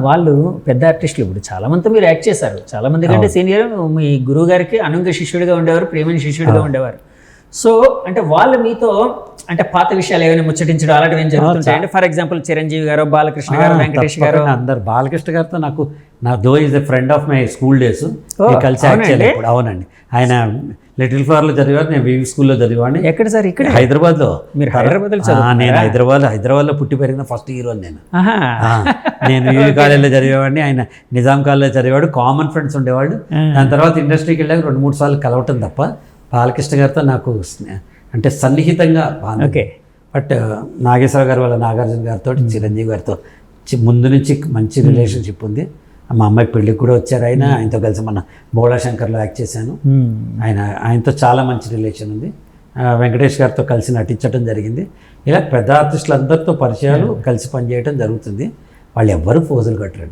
వాళ్ళు పెద్ద ఆర్టిస్టులు. ఇప్పుడు చాలా మందితో మీరు యాక్ట్ చేశారు. చాలా మంది కంటే సీనియర్ మీ గురువు గారికి అనుంగ శిష్యుడిగా ఉండేవారు, ప్రేమని శిష్యుడిగా ఉండేవారు. సో అంటే వాళ్ళు మీతో అంటే పాత విషయాలు ఏమైనా ముచ్చటించడం అలాంటివి ఏం జరుగుతుంటాయండి? ఫర్ ఎగ్జాంపుల్ చిరంజీవి గారు, బాలకృష్ణ గారు, వెంకటేష్ గారు అందరు. బాలకృష్ణ గారితో నాకు though is a friend of my school days, కలిసి యాక్ట్ చేయలేదు ఇప్పుడు. అవునండి, ఆయన లిటిల్ ఫ్లవర్లో చదివారు, నేను వివి స్కూల్లో చదివాడిని. ఎక్కడ సార్? ఇక్కడ హైదరాబాద్లో. మీరు హైదరాబాద్లో? నేను హైదరాబాద్లో పుట్టి పెరిగిన ఫస్ట్ హీరో నేను. నేను వివి కాలేజీలో చదివేవాడిని, ఆయన నిజాం కాలేజీలో చదివాడు. కామన్ ఫ్రెండ్స్ ఉండేవాడు. దాని తర్వాత ఇండస్ట్రీకి వెళ్ళాక 2-3 సార్లు కలవటం తప్ప బాలకృష్ణ గారితో నాకు అంటే సన్నిహితంగా బాగుంది. బట్ నాగేశ్వర గారి వల్ల నాగార్జున గారితో, చిరంజీవి గారితో ముందు నుంచి మంచి రిలేషన్షిప్ ఉంది. మా అమ్మాయి పెళ్ళికి కూడా వచ్చారు ఆయన. ఆయనతో కలిసి మన బోళాశంకర్లో యాక్ట్ చేశాను. ఆయనతో చాలా మంచి రిలేషన్ ఉంది. వెంకటేష్ గారితో కలిసి నటించడం జరిగింది. ఇలా పెద్ద ఆర్టిస్టులు అందరితో పరిచయాలు, కలిసి పనిచేయడం జరుగుతుంది. వాళ్ళు ఎవ్వరూ ఫోజులు కట్టరండి.